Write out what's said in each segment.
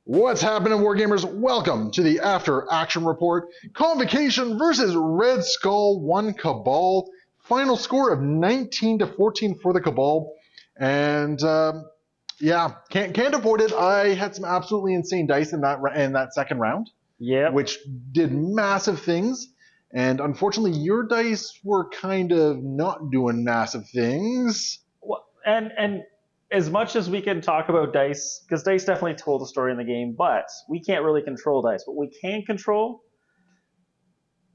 What's happening, Wargamers? Welcome to the After Action Report. Convocation versus Red Skull 1 Cabal. Final score of 19-14 for the Cabal. And yeah, can't avoid it. I had some absolutely insane dice in that second round. Yeah, which did massive things. And unfortunately, your dice were kind of not doing massive things. and as much as we can talk about dice, because dice definitely told a story in the game, but we can't really control dice. What we can control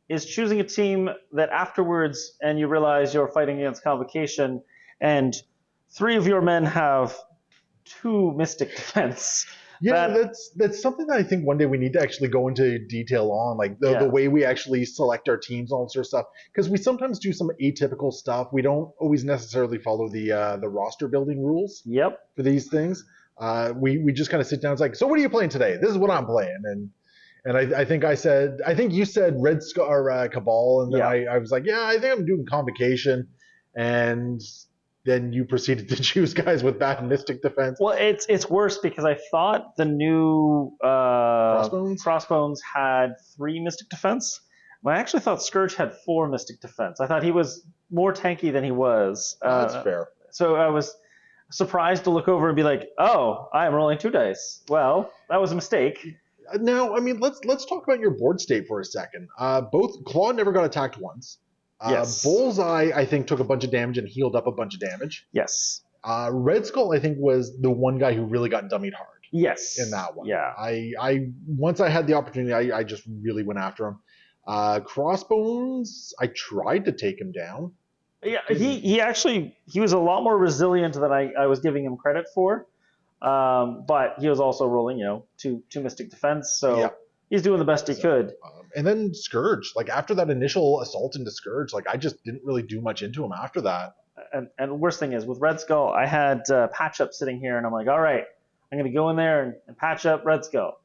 is choosing a team that afterwards, and you realize you're fighting against Convocation, and three of your men have 2 Mystic Defense. Yeah, that's something that I think one day we need to actually go into detail on, like the way we actually select our teams and all sorts of stuff. Because we sometimes do some atypical stuff. We don't always necessarily follow the roster building rules. Yep. For these things, we just kind of sit down. It's like, so what are you playing today? This is what I'm playing, and I think you said Red Skull or Cabal, and then I was like, yeah, I think I'm doing Convocation, and then you proceeded to choose guys with bad Mystic Defense. Well, it's worse because I thought the new Crossbones had 3 Mystic Defense. I actually thought Scourge had 4 Mystic Defense. I thought he was more tanky than he was. That's fair. So I was surprised to look over and be like, oh, I am rolling 2 dice. Well, that was a mistake. Now, I mean, let's talk about your board state for a second. Both Claw never got attacked once. Yes. Bullseye, I think, took a bunch of damage and healed up a bunch of damage. Yes. Red Skull, I think, was the one guy who really got dummied hard. Yes. In that one. Yeah. I once I had the opportunity, I just really went after him. Crossbones, I tried to take him down. Yeah, he was a lot more resilient than I was giving him credit for. But he was also rolling, two Mystic Defense, so he's doing the best he could. And then Scourge, like after that initial assault into Scourge, like I just didn't really do much into him after that. And the worst thing is with Red Skull, I had Patch Up sitting here, and I'm like, all right, I'm going to go in there and patch up Red Skull.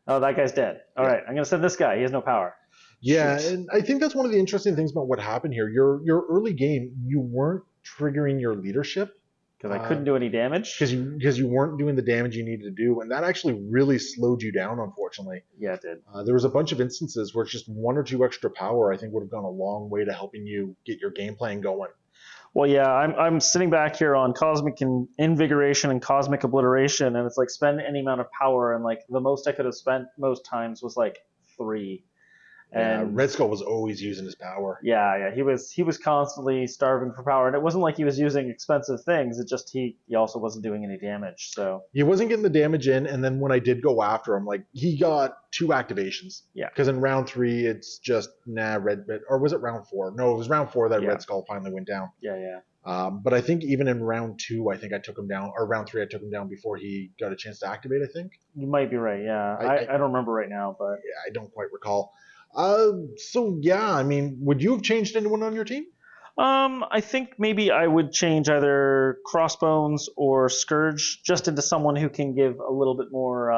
Oh, that guy's dead. All right, I'm going to send this guy. He has no power. Yeah, and I think that's one of the interesting things about what happened here. Your early game, you weren't triggering your leadership. Because I couldn't do any damage. Because you weren't doing the damage you needed to do, and that actually really slowed you down, unfortunately. Yeah, it did. There was a bunch of instances where just 1 or 2 extra power, I think, would have gone a long way to helping you get your game plan going. Well, yeah, I'm sitting back here on Cosmic Invigoration and Cosmic Obliteration, and it's like spend any amount of power, and like the most I could have spent most times was like 3. And Red Skull was always using his power. Yeah, he was constantly starving for power, and it wasn't like he was using expensive things. It just he also wasn't doing any damage. So he wasn't getting the damage in, and then when I did go after him, like he got 2 activations. Yeah. Because in round 3, it's just red, or was it round 4? No, it was round 4 that Red Skull finally went down. Yeah. But I think even in round 2, I think I took him down, or round 3, I took him down before he got a chance to activate. I think you might be right. Yeah, I don't remember right now, but yeah, I don't quite recall. So yeah, I mean, would you have changed anyone on your team? I think maybe I would change either Crossbones or Scourge just into someone who can give a little bit more,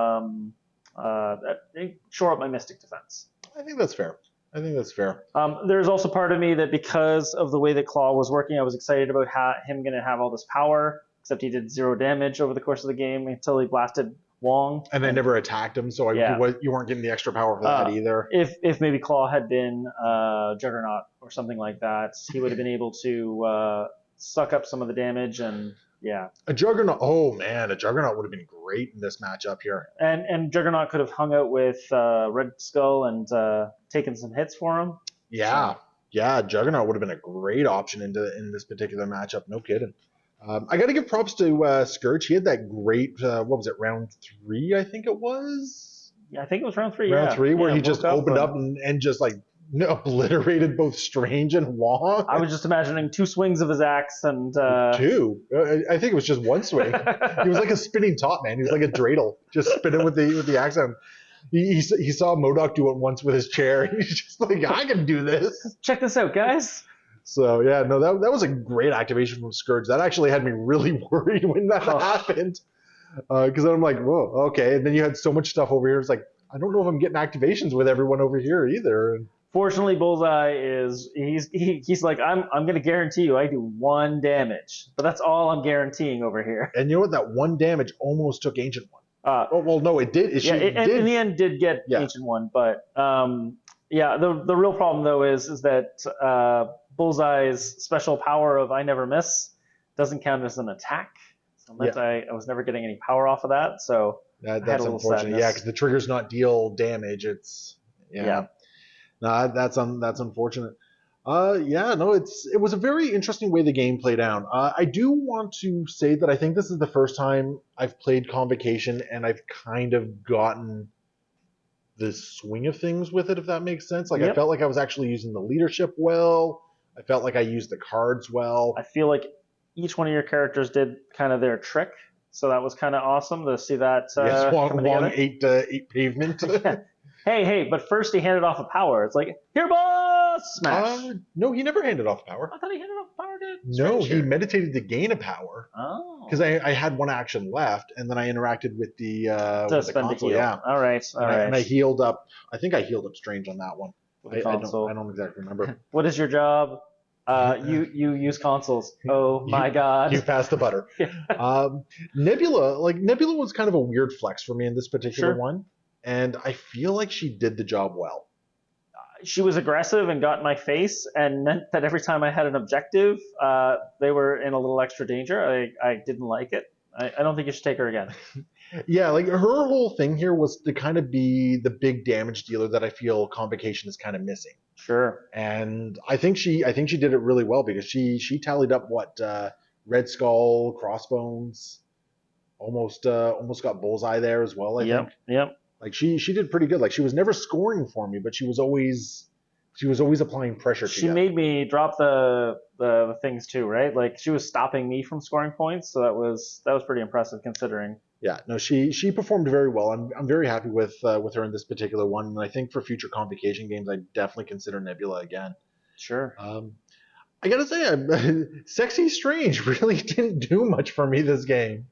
shore up my Mystic Defense. I think that's fair. There's also part of me that because of the way that Claw was working, I was excited about him going to have all this power, except he did 0 damage over the course of the game until he blasted Wong. And they never attacked him, so you weren't getting the extra power for that either. If maybe Claw had been Juggernaut or something like that, he would have been able to suck up some of the damage and A Juggernaut, oh man, a Juggernaut would have been great in this matchup here. And Juggernaut could have hung out with Red Skull and taken some hits for him. Yeah, Juggernaut would have been a great option in this particular matchup, no kidding. I got to give props to Scourge. He had that great, what was it, round 3, I think it was? Yeah, I think it was round 3, Round 3, where he just opened up and just like obliterated both Strange and Wong. I was just imagining 2 swings of his axe and... 2? I think it was just 1 swing. He was like a spinning top, man. He was like a dreidel, just spinning with the axe. He saw MODOK do it once with his chair. He's just like, I can do this. Check this out, guys. So, yeah, no, that was a great activation from Scourge. That actually had me really worried when that happened. Because then I'm like, whoa, okay. And then you had so much stuff over here. It's like, I don't know if I'm getting activations with everyone over here either. Fortunately, Bullseye he's like, I'm going to guarantee you I do 1 damage. But that's all I'm guaranteeing over here. And you know what? That 1 damage almost took Ancient One. well, no, it did. Yeah, in the end did get Yeah. Ancient One, but yeah, the real problem though is that Bullseye's special power of I never miss doesn't count as an attack, so it meant I was never getting any power off of that. So I had That's a little unfortunate. sadness. Yeah, because the trigger's not deal damage. It's Yeah. No, that's unfortunate. Yeah, no, it was a very interesting way the game played out. I do want to say that I think this is the first time I've played Convocation and I've kind of gotten the swing of things with it, if that makes sense. Like I Yep. felt like I was actually using the leadership well. I felt like I used the cards well. I feel like each one of your characters did kind of their trick, so that was kind of awesome to see that Yes, coming Wong together. eight pavement. Yeah. Hey, but first he handed off a power. It's like, here, boss! Smash. No, he never handed off power. I thought he handed off power to No, he Stranger. meditated to gain a power. Oh. Because I had one action left, and then I interacted with the spend console. a heal. Yeah, All right. and I healed up. I think I healed up Strange on that one. With the console. I don't exactly remember. What is your job? You use consoles. Oh my god. You passed the butter. Nebula was kind of a weird flex for me in this particular one, and I feel like she did the job well. She was aggressive and got in my face, and meant that every time I had an objective, they were in a little extra danger. I didn't like it. I don't think you should take her again. Yeah, like her whole thing here was to kind of be the big damage dealer that I feel Convocation is kind of missing. Sure. And I think she did it really well because she tallied up what Red Skull, Crossbones, almost got Bullseye there as well. I think. Yep. Like she did pretty good. Like she was never scoring for me, but she was always applying pressure. She made me drop the things too, right? Like she was stopping me from scoring points, so that was pretty impressive considering. Yeah, no, she performed very well. I'm very happy with her in this particular one, and I think for future Convocation games, I definitely consider Nebula again. Sure. I gotta say, Sexy Strange really didn't do much for me this game.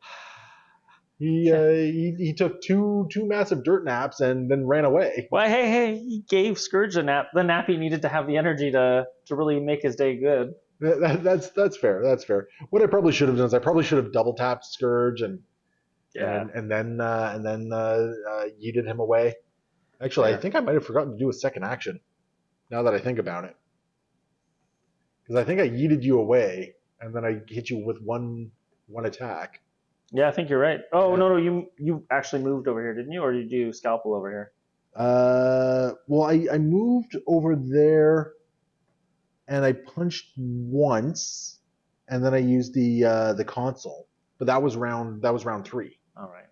He took two massive dirt naps and then ran away. Well, hey, he gave Scourge a nap. The nap he needed to have the energy to really make his day good. That's fair. That's fair. What I probably should have done is I probably should have double tapped Scourge and then yeeted him away. Actually, I think I might have forgotten to do a second action. Now that I think about it, because I think I yeeted you away and then I hit you with one attack. Yeah, I think you're right. Oh, no, you actually moved over here, didn't you? Or did you do Scalpel over here? Well, I moved over there, and I punched once, and then I used the console. But that was round 3. All right.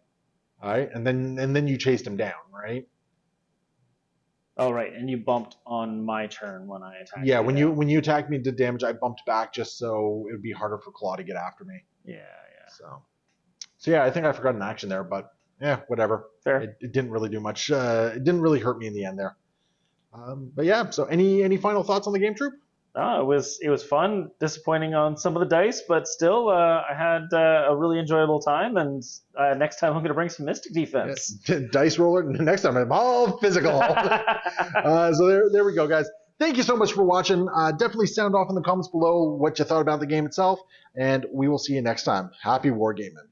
All right, and then you chased him down, right? Oh, right, and you bumped on my turn when I attacked. Yeah, when you attacked me and did damage, I bumped back just so it would be harder for Claw to get after me. Yeah. So yeah, I think I forgot an action there, but yeah, whatever. Fair. It didn't really do much. It didn't really hurt me in the end there. But yeah, so any final thoughts on the game, Troop? It was fun. Disappointing on some of the dice, but still, I had a really enjoyable time. And next time I'm going to bring some Mystic Defense. Yeah, dice roller. Next time I'm all physical. So there we go, guys. Thank you so much for watching. Definitely sound off in the comments below what you thought about the game itself, and we will see you next time. Happy wargaming.